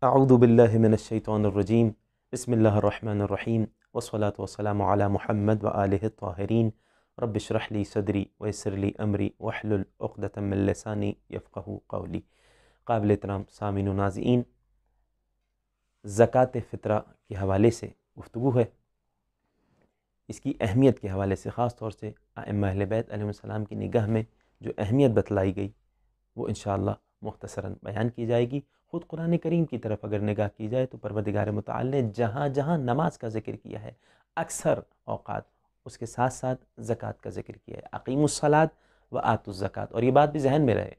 اعوذ باللہ من الشیطان الرجیم بسم اللہ الرحمن الرحیم والصلاة والسلام علی محمد وآلہ الطاہرین رب اشرح لی صدری ویسر لی امری واحلل عقدۃ من لسانی یفقہوا قولی۔ قابل احترام سامعین و ناظرین، زکوٰۃ فطرہ کے حوالے سے گفتگو ہے۔ اس کی اہمیت کے حوالے سے خاص طور سے ائمہ اہل بیت علیہ السلام کی نگاہ میں جو اہمیت بتلائی گئی وہ انشاءاللہ مختصراً بیان کی جائے گی۔ خود قرآن کریم کی طرف اگر نگاہ کی جائے تو پروردگار متعال نے جہاں جہاں نماز کا ذکر کیا ہے اکثر اوقات اس کے ساتھ ساتھ زکوٰۃ کا ذکر کیا ہے۔ اقیموا الصلاۃ و آتوا الزکوٰۃ، اور یہ بات بھی ذہن میں رہے،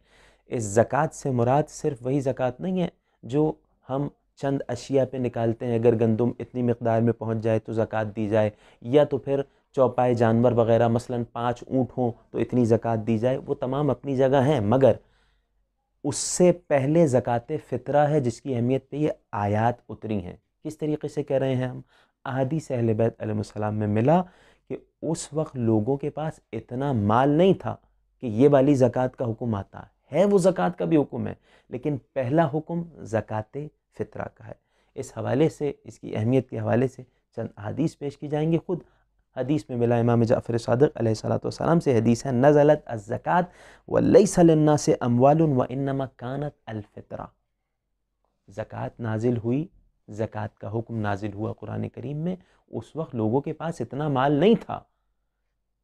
اس زکوٰۃ سے مراد صرف وہی زکوٰۃ نہیں ہے جو ہم چند اشیاء پہ نکالتے ہیں، اگر گندم اتنی مقدار میں پہنچ جائے تو زکوٰۃ دی جائے، یا تو پھر چوپائے جانور وغیرہ مثلاً 5 اونٹ ہوں تو اتنی زکوٰۃ دی جائے، وہ تمام اپنی جگہ ہیں، مگر اس سے پہلے زکوٰۃ فطرہ ہے جس کی اہمیت پہ یہ آیات اتری ہیں۔ کس طریقے سے کہہ رہے ہیں ہم؟ احادیث اہل بیت علیہ السلام میں ملا کہ اس وقت لوگوں کے پاس اتنا مال نہیں تھا کہ یہ والی زکوٰۃ کا حکم آتا ہے، وہ زکوٰۃ کا بھی حکم ہے، لیکن پہلا حکم زکوٰۃ فطرہ کا ہے۔ اس حوالے سے، اس کی اہمیت کے حوالے سے چند احادیث پیش کی جائیں گی۔ خود حدیث میں ملا، امام جعفر صادق علیہ السلام سے حدیث ہے، نزلت الزکوٰۃ ولیس للناس اموال وانما کانت الفطرہ، زکوٰۃ نازل ہوئی، زکوٰۃ کا حکم نازل ہوا قرآن کریم میں، اس وقت لوگوں کے پاس اتنا مال نہیں تھا۔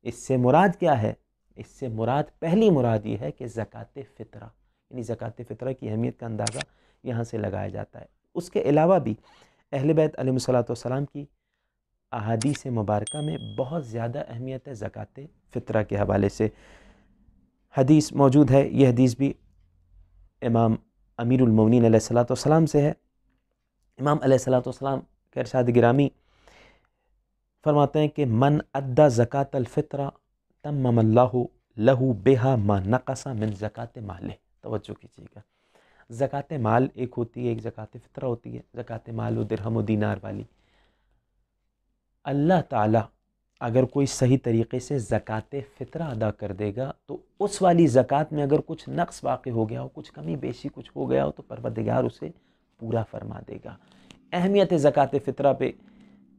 اس سے مراد کیا ہے؟ اس سے مراد، پہلی مراد یہ ہے کہ زکوٰۃ فطرہ، یعنی زکوٰۃ فطرہ کی اہمیت کا اندازہ یہاں سے لگایا جاتا ہے۔ اس کے علاوہ بھی اہل بیت علیہ السلام کی احادیث مبارکہ میں بہت زیادہ اہمیت ہے زکوٰۃ فطرہ کے حوالے سے۔ حدیث موجود ہے، یہ حدیث بھی امام امیر المومنین علیہ السلام سے ہے۔ امام علیہ السلام کے ارشاد گرامی فرماتے ہیں کہ من ادى زکوٰۃ الفطرہ تمم اللہ لہ بہا ما نقص من زکوٰۃ مالہ۔ توجہ کیجیے گا، زکوٰۃ مال ایک ہوتی ہے، ایک زکوٰۃ فطرہ ہوتی ہے۔ زکوٰۃ مال و درہم و دینار والی، اللہ تعالیٰ اگر کوئی صحیح طریقے سے زکوٰۃ فطرہ ادا کر دے گا تو اس والی زکوٰۃ میں اگر کچھ نقص واقع ہو گیا ہو، کچھ کمی بیشی کچھ ہو گیا ہو تو پروردگار اسے پورا فرما دے گا۔ اہمیت زکوٰۃ فطرہ پہ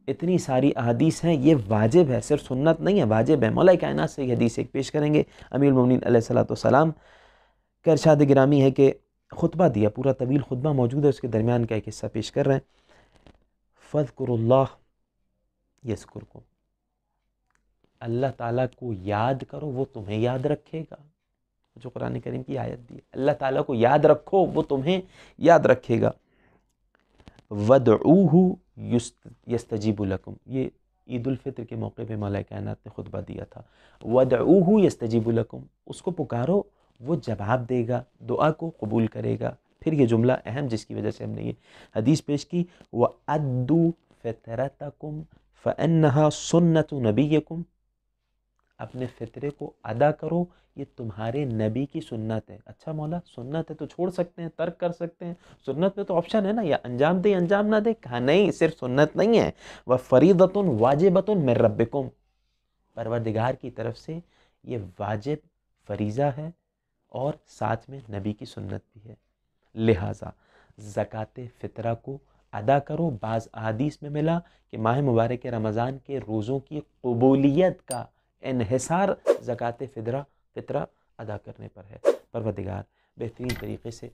اتنی ساری احادیث ہیں، یہ واجب ہے، صرف سنت نہیں ہے، واجب ہے۔ مولا کائنات سے یہ حدیث ایک پیش کریں گے۔ امیر المومنین علیہ السلام کا ارشاد گرامی ہے کہ خطبہ دیا، پورا طویل خطبہ موجود ہے، اس کے درمیان کا ایک حصہ پیش کر رہے ہیں۔ فاذکروا اللہ یذکرکم، اللہ تعالیٰ کو یاد کرو وہ تمہیں یاد رکھے گا۔ جو قرآن کریم کی آیت دی ہے، اللہ تعالیٰ کو یاد رکھو وہ تمہیں یاد رکھے گا۔ وَادْعُوهُ يَسْتَجِيبُ لَكُمْ، یہ عید الفطر کے موقع پہ مولا کائنات نے خطبہ دیا تھا۔ وَادْعُوهُ يَسْتَجِيبُ لَكُمْ، اس کو پکارو وہ جواب دے گا، دعا کو قبول کرے گا۔ پھر یہ جملہ اہم جس کی وجہ سے ہم نے یہ حدیث پیش کی، وَأَدُّوا فِطْرَتَكُمْ فَإِنَّهَا سُنَّةُ نَبِيِّكُمْ، اپنے فطرے کو ادا کرو، یہ تمہارے نبی کی سنت ہے۔ اچھا مولا، سنت ہے تو چھوڑ سکتے ہیں، ترک کر سکتے ہیں، سنت میں تو آپشن ہے نا، یا انجام دے انجام نہ دے۔ کہا نہیں، صرف سنت نہیں ہے، وَفَرِيضَةٌ وَاجِبَةٌ مِّن رَبِّكُمْ، پروردگار کی طرف سے یہ واجب فریضہ ہے اور ساتھ میں نبی کی سنت بھی ہے، لہٰذا زکوٰۃ فطرہ کو ادا کرو۔ بعض احادیث میں ملا کہ ماہ مبارک رمضان کے روزوں کی قبولیت کا انحصار زکوٰۃ فطرہ ادا کرنے پر ہے۔ پروردگار بہترین طریقے سے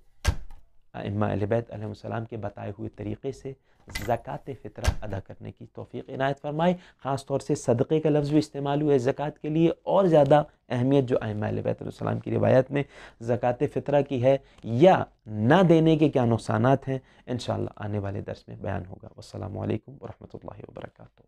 ائمہ اہل بیت علیہ السلام کے بتائے ہوئے طریقے سے زکوٰۃ فطرہ ادا کرنے کی توفیق عنایت فرمائے۔ خاص طور سے صدقے کا لفظ بھی استعمال ہوا ہے زکوٰۃ کے لیے، اور زیادہ اہمیت جو ائمہ اہل بیت علیہ السلام کی روایت میں زکوٰۃ فطرہ کی ہے، یا نہ دینے کے کیا نقصانات ہیں، انشاءاللہ آنے والے درس میں بیان ہوگا۔ والسلام علیکم ورحمۃ اللہ وبرکاتہ۔